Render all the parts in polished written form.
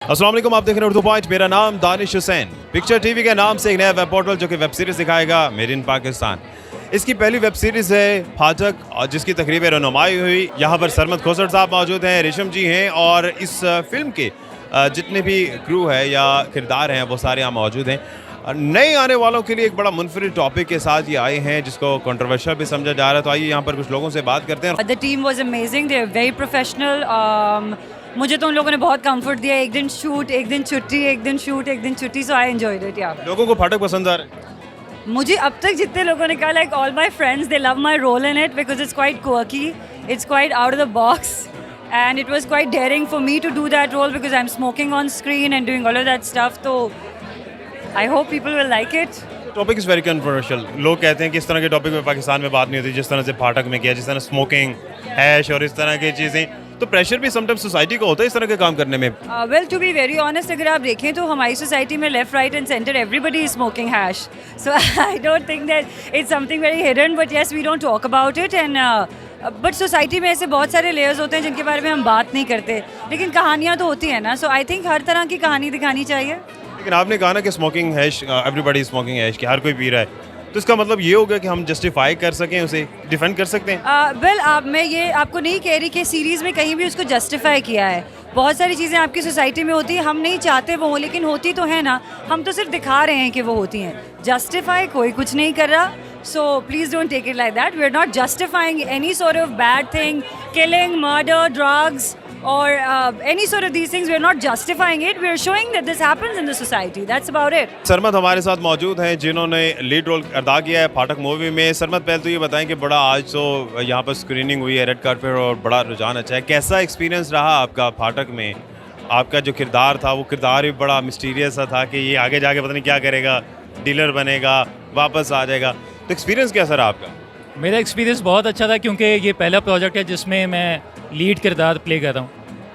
अस्सलाम वालेकुम, आप देख रहे हैं उर्दू पॉइंट। मेरा नाम दानिश हुसैन। पिक्चर टीवी के नाम से एक नया वेब पोर्टल जो कि वेब सीरीज़ दिखाएगा मेड इन पाकिस्तान। इसकी पहली वेब सीरीज़ है फाटक और जिसकी तकरीब रनुमाई हुई। यहाँ पर सरमद खोसर साहब मौजूद हैं, रेशम जी हैं और इस फिल्म के जितने भी क्रू है या किरदार हैं वो सारे यहाँ मौजूद हैं। नए आने वालों के लिए एक बड़ा मुनफरिद टॉपिक के साथ ये आए हैं जिसको कंट्रोवर्शियल भी समझा जा रहा है। तो आइए यहाँ पर कुछ लोगों से बात करते हैं। The team was amazing, they are very professional. मुझे तो उन लोगों ने बहुत कंफर्ट दिया। एक दिन शूट, एक दिन छुट्टी, एक दिन शूट, एक दिन छुट्टी। सो आई एंजॉयड इट। या लोगों को फाटक पसंद आ रहा है? मुझे अब तक जितने लोगों ने कहा, like all my friends, they love my role in it because it's quite quirky, it's quite out of the box and it was quite daring for me to do that role because I'm smoking on screen and doing all of that stuff. So I hope people will like it. Topic is very controversial. लोग कहते हैं कि इस तरह के topic में पाकिस्तान में बात नहीं होती जिस तरह से फाटक में किया, जिस तरह स्मोकिंग, हैश और इस तरह की चीज़ें। तो प्रेशर भी समटाइम्स सोसाइटी को होता है इस तरह के काम करने में। Well to be very honest, अगर आप देखें तो हमारी सोसाइटी में left right and centre everybody is smoking hash. So I don't think that it's something very hidden, but yes we don't talk about it. And but society में ऐसे बहुत सारे लेयर्स होते हैं जिनके बारे में हम बात नहीं करते, लेकिन कहानियाँ तो होती हैं ना। सो आई थिंक हर तरह की कहानी दिखानी चाहिए। लेकिन आपने कहा ना कि smoking hash, everybody smoking hash, कि हर कोई पी रहा है, तो इसका मतलब ये होगा कि हम जस्टिफाई कर सकें, उसे डिफेंड कर सकते हैं। वेल मैं ये आपको नहीं कह रही कि सीरीज़ में कहीं भी उसको जस्टिफाई किया है। बहुत सारी चीज़ें आपकी सोसाइटी में होती हैं, हम नहीं चाहते वो हों, लेकिन होती तो है ना। हम तो सिर्फ दिखा रहे हैं कि वो होती हैं। जस्टिफाई कोई कुछ नहीं कर रहा। So please don't take it like that. We're not justifying any sort of bad thing, killing, murder, drugs, or any sort of these things. We're not justifying it. We're showing that this happens in the society. That's about it. Sarmad हमारे साथ मौजूद हैं जिन्होंने lead role अदा किया है फाटक movie में। सरमद, पहले तो ये बताएं कि बड़ा आज तो यहाँ पर स्क्रीनिंग हुई है रेड कार्पेट और बड़ा रुझान अच्छा है। कैसा एक्सपीरियंस रहा आपका फाटक में? आपका जो किरदार था वो किरदार भी बड़ा मिस्टीरियस सा था कि ये आगे जाके पता नहीं क्या करेगा, डीलर बनेगा, वापस आ जाएगा। तो एक्सपीरियंस कैसा रहा आपका? मेरा एक्सपीरियंस बहुत अच्छा था क्योंकि ये पहला प्रोजेक्ट है जिसमें मैं लीड किरदार प्ले कर रहा हूँ,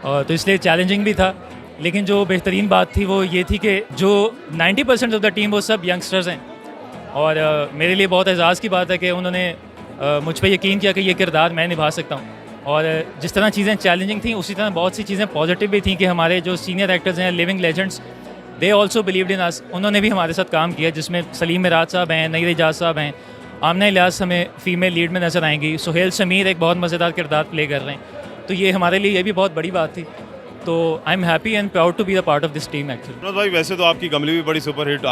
और तो इसलिए चैलेंजिंग भी था। लेकिन जो बेहतरीन बात थी वो ये थी कि जो 90% ऑफ द टीम वो सब यंगस्टर्स हैं, और मेरे लिए बहुत एजाज़ की बात है कि उन्होंने मुझ पर यकीन किया कि ये किरदार मैं निभा सकता हूँ। और जिस तरह चीज़ें चैलेंजिंग थी उसी तरह बहुत सी चीज़ें पॉजिटिव भी थी कि हमारे जो सीनियर एक्टर्स हैं, living legends, they also believed in us. उन्होंने भी हमारे साथ काम किया, जिसमें सलीम मिराज साहब हैं, नईर एजाज साहब हैं, आमना इलियास हमें फीमेल लीड में नज़र आएंगी, सुहेल समीर एक बहुत मज़ेदार किरदार प्ले कर रहे हैं। तो ये हमारे लिए ये भी बहुत बड़ी बात थी। तो I am happy and proud to be the part of this team actually. भाई, वैसे तो आपकी गमली भी बड़ी सुपर हिट,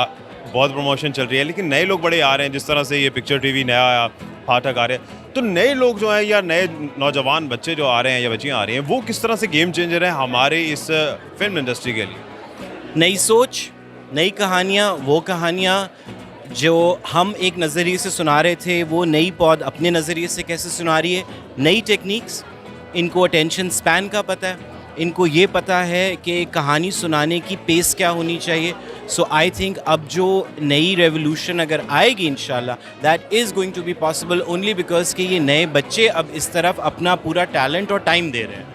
बहुत प्रमोशन चल रही है, लेकिन नए लोग बड़े आ रहे हैं। जिस तरह से ये पिक्चर टीवी नया आया, फाटक आ रहे हैं, तो नए लोग जो हैं या नए नौजवान बच्चे जो आ रहे हैं या बच्चियाँ आ रही हैं, वो किस तरह से गेम चेंजर हैं हमारे इस फिल्म इंडस्ट्री के लिए? नई सोच, नई कहानियाँ, वो कहानियाँ जो हम एक नज़रिए से सुना रहे थे वो नई पौध अपने नज़रिए से कैसे सुना रही है। नई टेक्निक्स, इनको अटेंशन स्पैन का पता है, इनको ये पता है कि कहानी सुनाने की पेस क्या होनी चाहिए। सो आई थिंक अब जो नई रेवोल्यूशन अगर आएगी इंशाल्लाह, that is going to be possible only because कि ये नए बच्चे अब इस तरफ अपना पूरा टैलेंट और टाइम दे रहे हैं।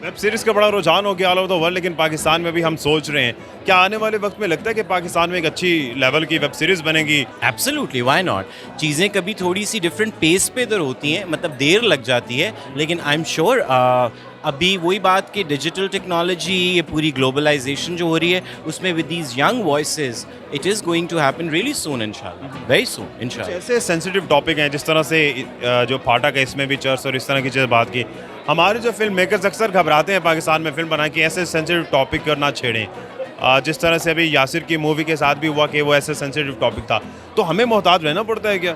वेब सीरीज़ का बड़ा रुझान हो गया ऑल ओवर द वर्ल्ड, लेकिन पाकिस्तान में भी हम सोच रहे हैं क्या आने वाले वक्त में लगता है कि पाकिस्तान में एक अच्छी लेवल की वेब सीरीज़ बनेगी? Absolutely, why not. चीज़ें कभी थोड़ी सी डिफरेंट पेस पे इधर होती हैं, मतलब देर लग जाती है, लेकिन आई एम श्योर अभी वही बात कि डिजिटल टेक्नोलॉजी, ये पूरी ग्लोबलाइजेशन जो हो रही है, उसमें with these young voices it is going to happen really soon इंशाल्लाह, वेरी सून इंशाल्लाह। ऐसे सेंसिटिव टॉपिक हैं जिस तरह से जो फाटक है इसमें भी चर्च और इस तरह की चीज़ बात की। हमारे जो फिल्म मेकर्स अक्सर घबराते हैं पाकिस्तान में फिल्म बना के ऐसे सेंसिटिव टॉपिक कर ना छेड़ें। जिस तरह से अभी यासिर की मूवी के साथ भी हुआ कि वो ऐसे सेंसिटिव टॉपिक था, तो हमें मोहतात रहना पड़ता है क्या?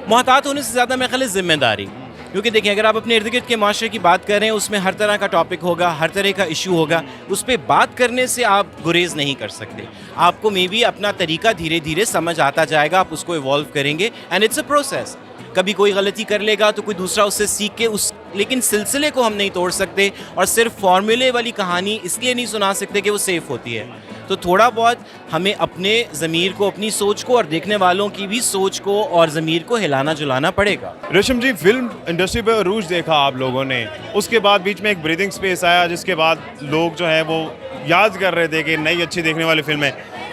मोहतात होने से ज़्यादा मेरे ख्याल है जिम्मेदारी, क्योंकि देखिए अगर आप अपने इर्द गिर्द के माशरे की बात कर रहे हैं, उसमें हर तरह का टॉपिक होगा, हर तरह का इशू होगा, उस पर बात करने से आप गुरेज नहीं कर सकते। आपको मे बी अपना तरीका धीरे धीरे समझ आता जाएगा, आप उसको इवॉल्व करेंगे, एंड इट्स अ प्रोसेस। कभी कोई गलती कर लेगा तो कोई दूसरा उससे सीख के लेकिन सिलसिले को हम नहीं तोड़ सकते, और सिर्फ फार्मूले वाली कहानी इसलिए नहीं सुना सकते कि वो सेफ़ होती है। तो थोड़ा बहुत हमें अपने ज़मीर को, अपनी सोच को और देखने वालों की भी सोच को और ज़मीर को हिलाना जुलाना पड़ेगा। रेशम जी, फिल्म इंडस्ट्री पे अरूज देखा आप लोगों ने, उसके बाद बीच में एक ब्रीदिंग स्पेस आया जिसके बाद लोग जो हैं वो याद कर रहे थे कि नई अच्छी देखने वाली फिल्म है।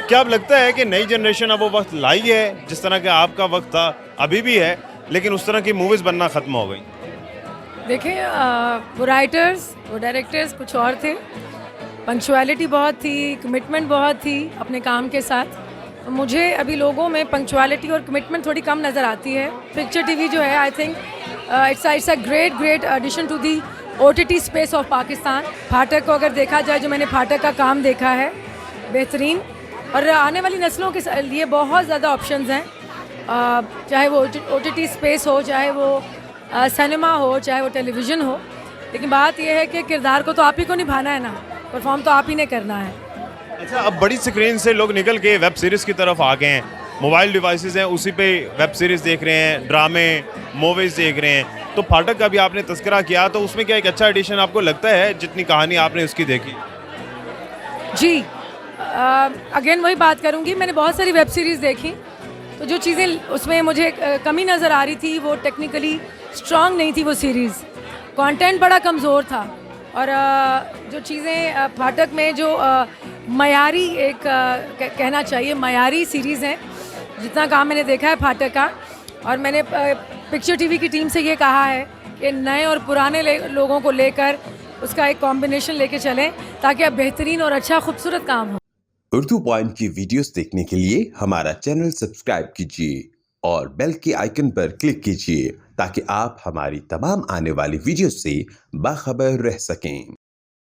क्या अब लगता है कि नई जनरेशन अब वो वक्त लाई है जिस तरह का आपका वक्त था, अभी भी है, लेकिन उस तरह की मूवीज़ बनना ख़त्म हो गई? देखिए वो राइटर्स, वो डायरेक्टर्स कुछ और थे, पंक्चुअलिटी बहुत थी, कमिटमेंट बहुत थी अपने काम के साथ। मुझे अभी लोगों में पंक्चुअलिटी और कमिटमेंट थोड़ी कम नज़र आती है। पिक्चर टीवी जो है, I think it's a great addition to the OTT space of Pakistan. फाटक को अगर देखा जाए, जो मैंने फाटक का काम देखा है, बेहतरीन, और आने वाली नस्लों के लिए बहुत ज़्यादा ऑप्शंस हैं, चाहे वो OTT स्पेस हो, चाहे वो सिनेमा हो, चाहे वो टेलीविज़न हो। लेकिन बात यह है कि किरदार को तो आप ही को निभाना है ना, परफॉर्म तो आप ही ने करना है। अच्छा, अब बड़ी स्क्रीन से लोग निकल के वेब सीरीज़ की तरफ आ गए हैं, मोबाइल डिवाइसेस हैं, उसी पे वेब सीरीज़ देख रहे हैं, ड्रामे, मूवीज़ देख रहे हैं। तो फाटक का भी आपने तस्करा किया, तो उसमें क्या एक अच्छा एडिशन आपको लगता है, जितनी कहानी आपने उसकी देखी? जी, अगेन वही बात करूँगी, मैंने बहुत सारी वेब सीरीज़ देखी, तो जो चीज़ें उसमें मुझे कमी नज़र आ रही थी, वो टेक्निकली स्ट्रॉन्ग नहीं थी वो सीरीज़, कंटेंट बड़ा कमज़ोर था। और जो चीज़ें फाटक में जो मयारी एक कहना चाहिए, मयारी सीरीज़ है, जितना काम मैंने देखा है फाटक का, और मैंने पिक्चर टीवी की टीम से ये कहा है कि नए और पुराने लोगों को लेकर उसका एक कॉम्बिनेशन लेके चलें, ताकि अब बेहतरीन और अच्छा खूबसूरत काम हो। उर्दू पॉइंट की वीडियोस देखने के लिए हमारा चैनल सब्सक्राइब कीजिए और बेल के आइकन पर क्लिक कीजिए, ताकि आप हमारी तमाम आने वाली वीडियो से बाखबर रह सकें।